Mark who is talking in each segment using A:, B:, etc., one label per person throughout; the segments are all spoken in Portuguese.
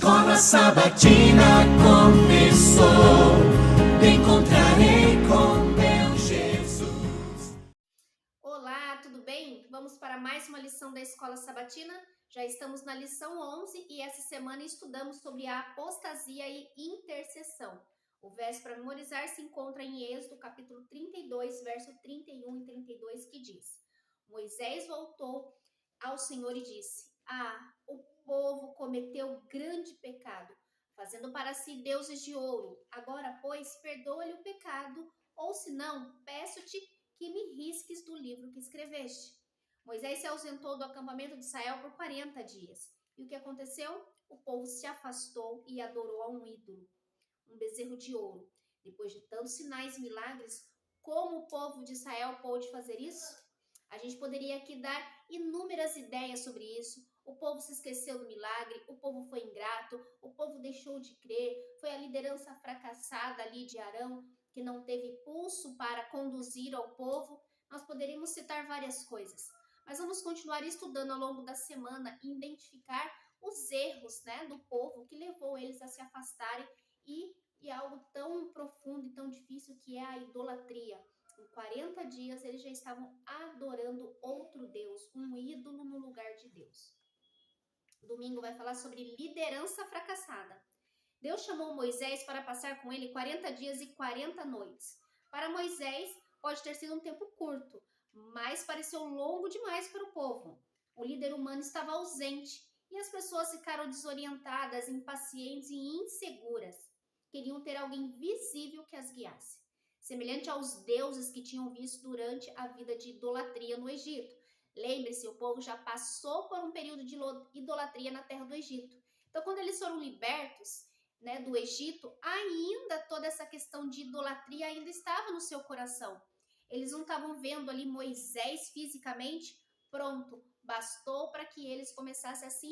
A: Escola Sabatina começou, me encontrarei com meu Jesus.
B: Olá, tudo bem? Vamos para mais uma lição da Escola Sabatina. Já estamos na lição 11 e essa semana estudamos sobre a apostasia e intercessão. O verso para memorizar se encontra em Êxodo, capítulo 32, verso 31 e 32, que diz: Moisés voltou ao Senhor e disse: o povo cometeu grande pecado, fazendo para si deuses de ouro. Agora, pois, perdoa-lhe o pecado, ou se não, peço-te que me risques do livro que escreveste. Moisés se ausentou do acampamento de Israel por 40 dias. E o que aconteceu? O povo se afastou e adorou a um ídolo, um bezerro de ouro. Depois de tantos sinais e milagres, como o povo de Israel pôde fazer isso? A gente poderia aqui dar inúmeras ideias sobre isso. O povo se esqueceu do milagre, o povo foi ingrato, o povo deixou de crer, foi a liderança fracassada ali de Arão, que não teve pulso para conduzir ao povo. Nós poderíamos citar várias coisas, mas vamos continuar estudando ao longo da semana e identificar os erros, do povo que levou eles a se afastarem e algo tão profundo e tão difícil que é a idolatria. Em 40 dias eles já estavam adorando outro Deus, um ídolo no lugar de Deus. Domingo vai falar sobre liderança fracassada. Deus chamou Moisés para passar com ele 40 dias e 40 noites. Para Moisés, pode ter sido um tempo curto, mas pareceu longo demais para o povo. O líder humano estava ausente e as pessoas ficaram desorientadas, impacientes e inseguras. Queriam ter alguém visível que as guiasse, semelhante aos deuses que tinham visto durante a vida de idolatria no Egito. Lembre-se, o povo já passou por um período de idolatria na terra do Egito. Então, quando eles foram libertos, do Egito, ainda toda essa questão de idolatria ainda estava no seu coração. Eles não estavam vendo ali Moisés fisicamente, pronto, bastou para que eles começassem a se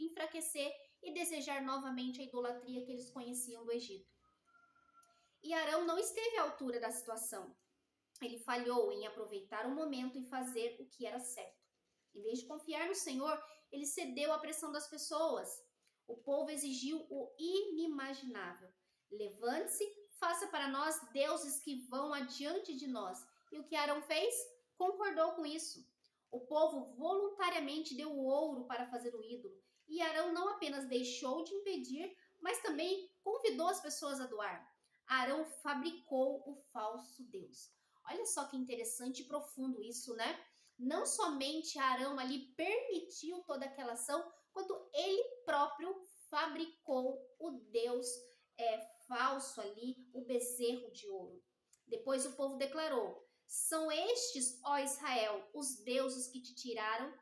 B: enfraquecer e desejar novamente a idolatria que eles conheciam do Egito. E Arão não esteve à altura da situação. Ele falhou em aproveitar o momento e fazer o que era certo. Em vez de confiar no Senhor, ele cedeu à pressão das pessoas. O povo exigiu o inimaginável. Levante-se, faça para nós deuses que vão adiante de nós. E o que Arão fez? Concordou com isso. O povo voluntariamente deu o ouro para fazer o ídolo. E Arão não apenas deixou de impedir, mas também convidou as pessoas a doar. Arão fabricou o falso Deus. Olha só que interessante e profundo isso, né? Não somente Arão ali permitiu toda aquela ação, quanto ele próprio fabricou o Deus falso ali, o bezerro de ouro. Depois o povo declarou: são estes, ó Israel, os deuses que te tiraram,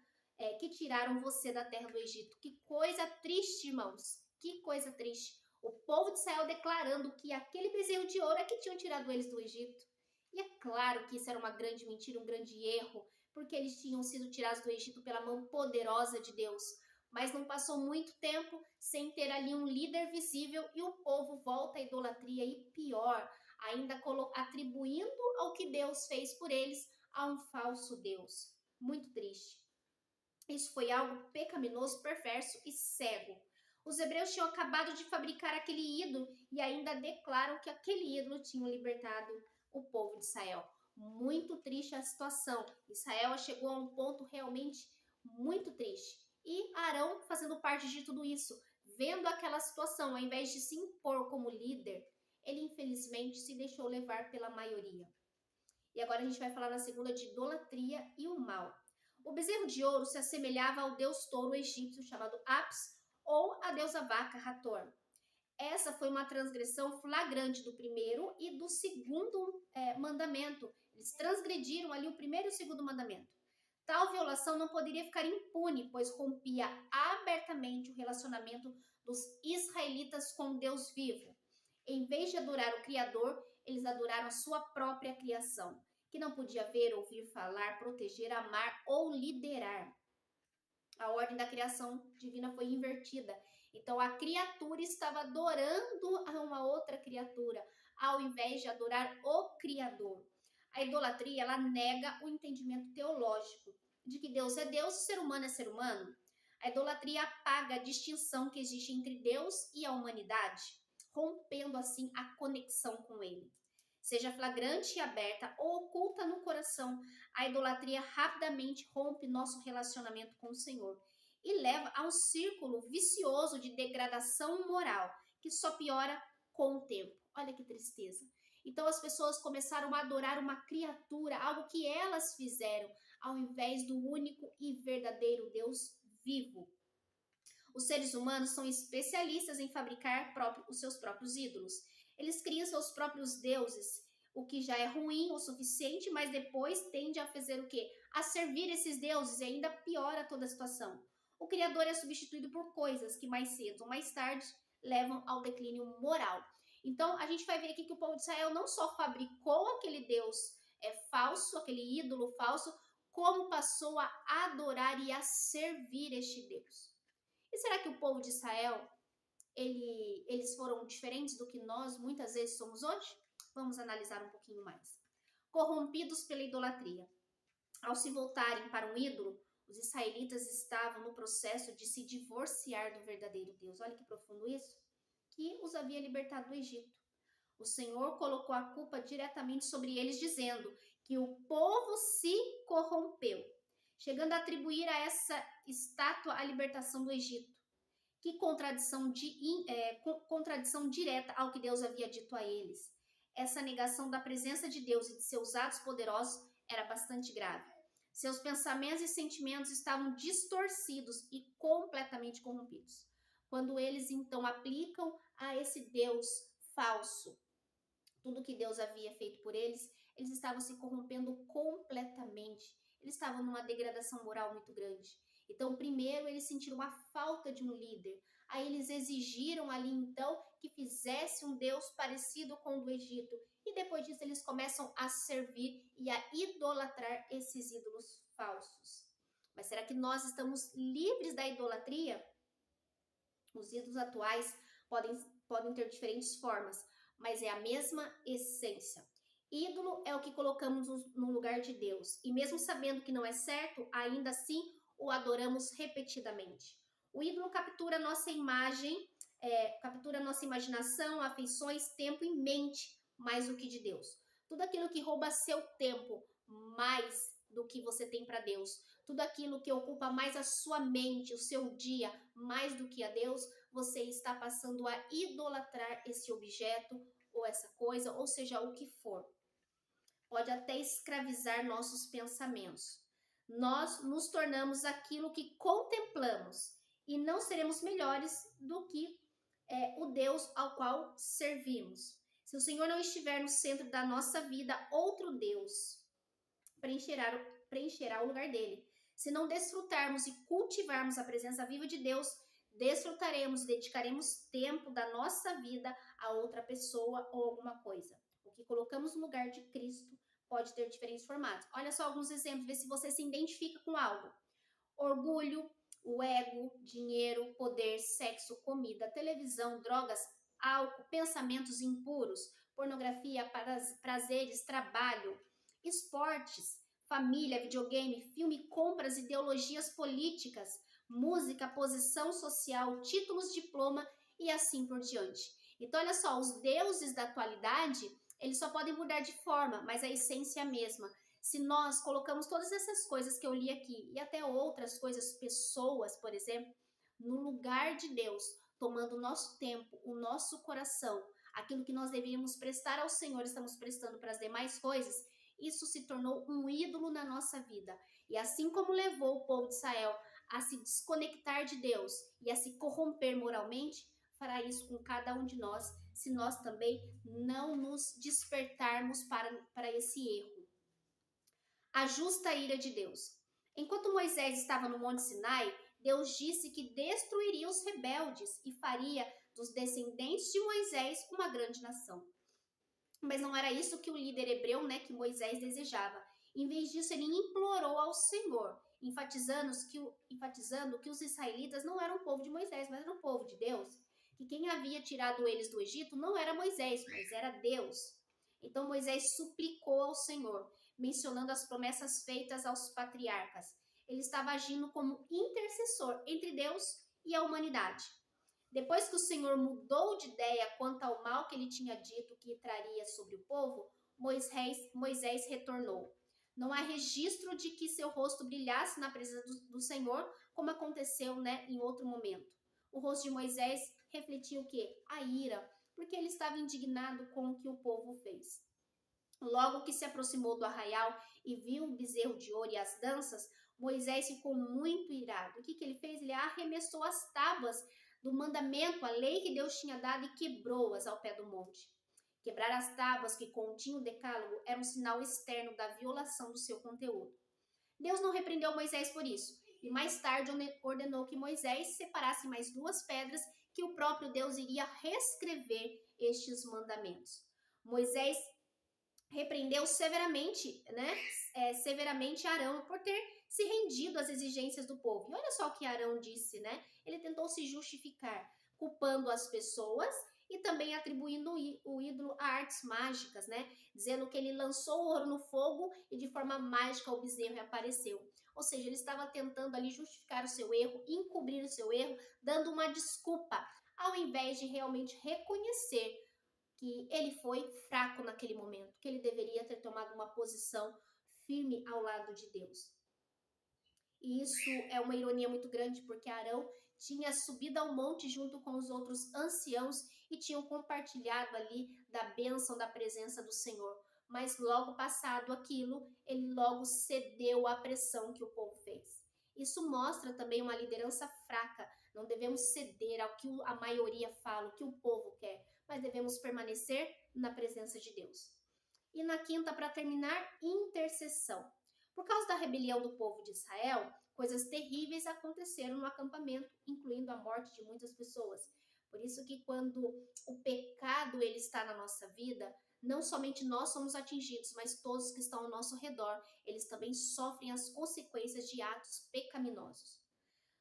B: que tiraram você da terra do Egito. Que coisa triste, irmãos, que coisa triste. O povo de Israel declarando que aquele bezerro de ouro é que tinham tirado eles do Egito. E é claro que isso era uma grande mentira, um grande erro, porque eles tinham sido tirados do Egito pela mão poderosa de Deus. Mas não passou muito tempo sem ter ali um líder visível e o povo volta à idolatria e pior, ainda atribuindo ao que Deus fez por eles a um falso Deus. Muito triste. Isso foi algo pecaminoso, perverso e cego. Os hebreus tinham acabado de fabricar aquele ídolo e ainda declaram que aquele ídolo tinha libertado o povo de Israel. Muito triste a situação. Israel chegou a um ponto realmente muito triste. E Arão, fazendo parte de tudo isso, vendo aquela situação, ao invés de se impor como líder, ele infelizmente se deixou levar pela maioria. E agora a gente vai falar na segunda de idolatria e o mal. O bezerro de ouro se assemelhava ao deus touro egípcio chamado Apis ou a deusa vaca Hathor. Essa foi uma transgressão flagrante do primeiro e do segundo mandamento. Eles transgrediram ali o primeiro e o segundo mandamento. Tal violação não poderia ficar impune, pois rompia abertamente o relacionamento dos israelitas com o Deus vivo. Em vez de adorar o Criador, eles adoraram a sua própria criação, que não podia ver, ouvir, falar, proteger, amar ou liderar. A ordem da criação divina foi invertida. Então, a criatura estava adorando a uma outra criatura, ao invés de adorar o Criador. A idolatria, ela nega o entendimento teológico de que Deus é Deus e o ser humano é ser humano. A idolatria apaga a distinção que existe entre Deus e a humanidade, rompendo assim a conexão com Ele. Seja flagrante e aberta ou oculta no coração, a idolatria rapidamente rompe nosso relacionamento com o Senhor e leva a um círculo vicioso de degradação moral, que só piora com o tempo. Olha que tristeza. Então as pessoas começaram a adorar uma criatura, algo que elas fizeram, ao invés do único e verdadeiro Deus vivo. Os seres humanos são especialistas em fabricar os seus próprios ídolos. Eles criam seus próprios deuses, o que já é ruim o suficiente, mas depois tende a fazer o quê? A servir esses deuses e ainda piora toda a situação. O Criador é substituído por coisas que mais cedo ou mais tarde levam ao declínio moral. Então, a gente vai ver aqui que o povo de Israel não só fabricou aquele Deus falso, aquele ídolo falso, como passou a adorar e a servir este Deus. E será que o povo de Israel, eles foram diferentes do que nós muitas vezes somos hoje? Vamos analisar um pouquinho mais. Corrompidos pela idolatria. Ao se voltarem para um ídolo, os israelitas estavam no processo de se divorciar do verdadeiro Deus. Olha que profundo isso. Que os havia libertado do Egito. O Senhor colocou a culpa diretamente sobre eles, dizendo que o povo se corrompeu, chegando a atribuir a essa estátua a libertação do Egito. Que contradição direta ao que Deus havia dito a eles. Essa negação da presença de Deus e de seus atos poderosos era bastante grave. Seus pensamentos e sentimentos estavam distorcidos e completamente corrompidos. Quando eles então aplicam a esse Deus falso tudo que Deus havia feito por eles, eles estavam se corrompendo completamente. Eles estavam numa degradação moral muito grande. Então, primeiro, eles sentiram a falta de um líder. Aí eles exigiram ali, então, que fizesse um Deus parecido com o do Egito. E depois disso, eles começam a servir e a idolatrar esses ídolos falsos. Mas será que nós estamos livres da idolatria? Os ídolos atuais podem ter diferentes formas, mas é a mesma essência. Ídolo é o que colocamos no lugar de Deus. E mesmo sabendo que não é certo, ainda assim o adoramos repetidamente. O ídolo captura nossa imagem, captura nossa imaginação, afeições, tempo e mente, mais do que de Deus. Tudo aquilo que rouba seu tempo, mais do que você tem para Deus. Tudo aquilo que ocupa mais a sua mente, o seu dia, mais do que a Deus, você está passando a idolatrar esse objeto ou essa coisa, ou seja, o que for. Pode até escravizar nossos pensamentos. Nós nos tornamos aquilo que contemplamos e não seremos melhores do que o Deus ao qual servimos. Se o Senhor não estiver no centro da nossa vida, outro Deus preencherá o lugar dele. Se não desfrutarmos e cultivarmos a presença viva de Deus, desfrutaremos, dedicaremos tempo da nossa vida a outra pessoa ou alguma coisa. O que colocamos no lugar de Cristo pode ter diferentes formatos. Olha só alguns exemplos, vê se você se identifica com algo. Orgulho, o ego, dinheiro, poder, sexo, comida, televisão, drogas, álcool, pensamentos impuros, pornografia, prazeres, trabalho, esportes, família, videogame, filme, compras, ideologias políticas, música, posição social, títulos, diploma e assim por diante. Então, olha só, os deuses da atualidade, eles só podem mudar de forma, mas a essência é a mesma. Se nós colocamos todas essas coisas que eu li aqui, e até outras coisas, pessoas, por exemplo, no lugar de Deus, tomando o nosso tempo, o nosso coração, aquilo que nós deveríamos prestar ao Senhor, estamos prestando para as demais coisas, isso se tornou um ídolo na nossa vida. E assim como levou o povo de Israel a se desconectar de Deus e a se corromper moralmente, fará isso com cada um de nós, se nós também não nos despertarmos para esse erro. A justa ira de Deus. Enquanto Moisés estava no Monte Sinai, Deus disse que destruiria os rebeldes e faria dos descendentes de Moisés uma grande nação. Mas não era isso que o líder hebreu, que Moisés desejava. Em vez disso, ele implorou ao Senhor, enfatizando que os israelitas não eram o povo de Moisés, mas eram o povo de Deus. Que quem havia tirado eles do Egito não era Moisés, mas era Deus. Então Moisés suplicou ao Senhor, mencionando as promessas feitas aos patriarcas. Ele estava agindo como intercessor entre Deus e a humanidade. Depois que o Senhor mudou de ideia quanto ao mal que ele tinha dito que traria sobre o povo, Moisés retornou. Não há registro de que seu rosto brilhasse na presença do Senhor, como aconteceu, em outro momento. O rosto de Moisés refletia o quê? A ira, porque ele estava indignado com o que o povo fez. Logo que se aproximou do arraial e viu o bezerro de ouro e as danças, Moisés ficou muito irado. O que ele fez? Ele arremessou as tábuas do mandamento, a lei que Deus tinha dado, e quebrou-as ao pé do monte. Quebrar as tábuas que continham o decálogo era um sinal externo da violação do seu conteúdo. Deus não repreendeu Moisés por isso, e mais tarde ordenou que Moisés separasse mais 2 pedras que o próprio Deus iria reescrever estes mandamentos. Moisés repreendeu severamente, severamente Arão por ter se rendido às exigências do povo. E olha só o que Arão disse, Ele tentou se justificar, culpando as pessoas e também atribuindo o ídolo a artes mágicas, Dizendo que ele lançou o ouro no fogo e de forma mágica o bezerro reapareceu. Ou seja, ele estava tentando ali justificar o seu erro, encobrir o seu erro, dando uma desculpa, ao invés de realmente reconhecer que ele foi fraco naquele momento, que ele deveria ter tomado uma posição firme ao lado de Deus. E isso é uma ironia muito grande, porque Arão tinha subido ao monte junto com os outros anciãos e tinham compartilhado ali da bênção da presença do Senhor. Mas logo passado aquilo, ele logo cedeu à pressão que o povo fez. Isso mostra também uma liderança fraca. Não devemos ceder ao que a maioria fala, o que o povo quer, mas devemos permanecer na presença de Deus. E na quinta, para terminar, intercessão. Por causa da rebelião do povo de Israel, coisas terríveis aconteceram no acampamento, incluindo a morte de muitas pessoas. Por isso que quando o pecado ele está na nossa vida, não somente nós somos atingidos, mas todos que estão ao nosso redor, eles também sofrem as consequências de atos pecaminosos.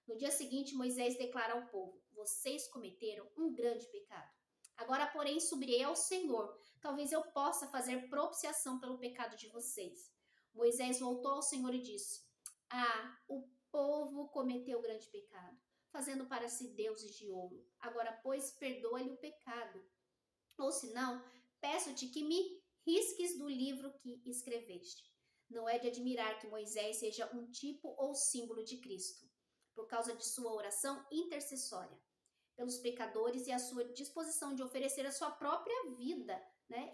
B: No dia seguinte, Moisés declara ao povo: vocês cometeram um grande pecado. Agora, porém, subirei ao Senhor. Talvez eu possa fazer propiciação pelo pecado de vocês. Moisés voltou ao Senhor e disse: o povo cometeu grande pecado, fazendo para si deuses de ouro. Agora, pois, perdoa-lhe o pecado. Ou senão, peço-te que me risques do livro que escreveste. Não é de admirar que Moisés seja um tipo ou símbolo de Cristo, por causa de sua oração intercessória pelos pecadores e a sua disposição de oferecer a sua própria vida,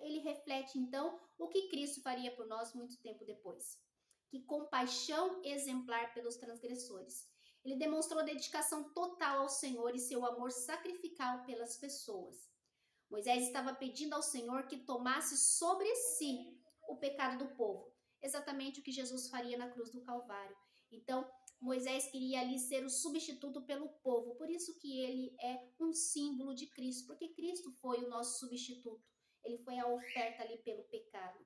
B: Ele reflete, então, o que Cristo faria por nós muito tempo depois. Que compaixão exemplar pelos transgressores. Ele demonstrou dedicação total ao Senhor e seu amor sacrificial pelas pessoas. Moisés estava pedindo ao Senhor que tomasse sobre si o pecado do povo, exatamente o que Jesus faria na cruz do Calvário. Então, Moisés queria ali ser o substituto pelo povo, por isso que ele é um símbolo de Cristo, porque Cristo foi o nosso substituto. Ele foi a oferta ali pelo pecado.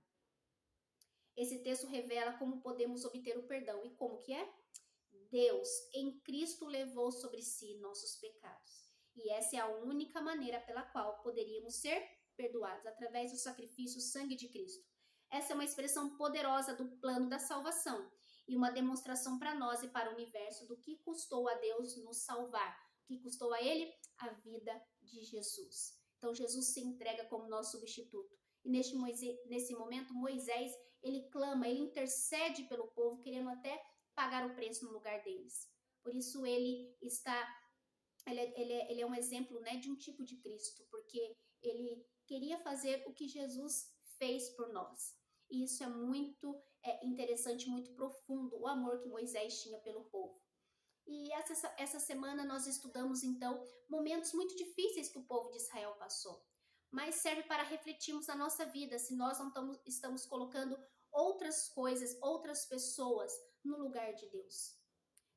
B: Esse texto revela como podemos obter o perdão. E como que é? Deus, em Cristo, levou sobre si nossos pecados. E essa é a única maneira pela qual poderíamos ser perdoados, através do sacrifício, sangue de Cristo. Essa é uma expressão poderosa do plano da salvação e uma demonstração para nós e para o universo do que custou a Deus nos salvar, o que custou a Ele a vida de Jesus. Então, Jesus se entrega como nosso substituto. E nesse momento, Moisés, ele clama, ele intercede pelo povo, querendo até pagar o preço no lugar deles. Por isso, ele é um exemplo, de um tipo de Cristo, porque ele queria fazer o que Jesus fez por nós. E isso é muito interessante, muito profundo, o amor que Moisés tinha pelo povo. E essa semana nós estudamos, então, momentos muito difíceis que o povo de Israel passou. Mas serve para refletirmos na nossa vida, se nós não estamos colocando outras coisas, outras pessoas no lugar de Deus.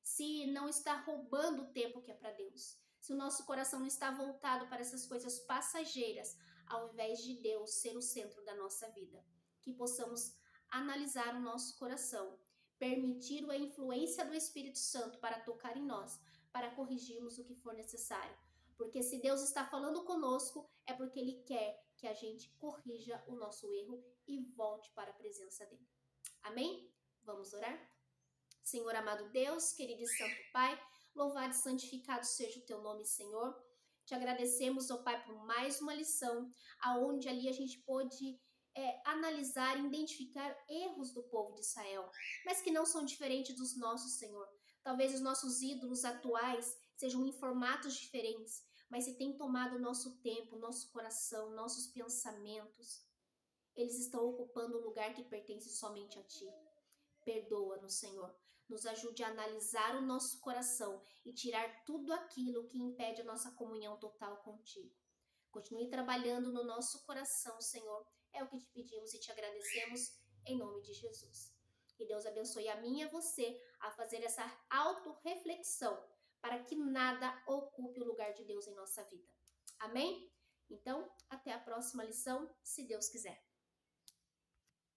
B: Se não está roubando o tempo que é para Deus. Se o nosso coração não está voltado para essas coisas passageiras, ao invés de Deus ser o centro da nossa vida. Que possamos analisar o nosso coração, permitir a influência do Espírito Santo para tocar em nós, para corrigirmos o que for necessário. Porque se Deus está falando conosco, é porque Ele quer que a gente corrija o nosso erro e volte para a presença dEle. Amém? Vamos orar? Senhor amado Deus, querido e santo Pai, louvado e santificado seja o teu nome, Senhor. Te agradecemos, ó Pai, por mais uma lição, aonde ali a gente pôde analisar e identificar erros do povo de Israel, mas que não são diferentes dos nossos, Senhor. Talvez os nossos ídolos atuais sejam em formatos diferentes, mas se tem tomado o nosso tempo, nosso coração, nossos pensamentos, eles estão ocupando um lugar que pertence somente a Ti. Perdoa-nos, Senhor. Nos ajude a analisar o nosso coração e tirar tudo aquilo que impede a nossa comunhão total contigo. Continue trabalhando no nosso coração, Senhor. É o que te pedimos e te agradecemos em nome de Jesus. Que Deus abençoe a mim e a você a fazer essa autorreflexão para que nada ocupe o lugar de Deus em nossa vida. Amém? Então, até a próxima lição, se Deus quiser.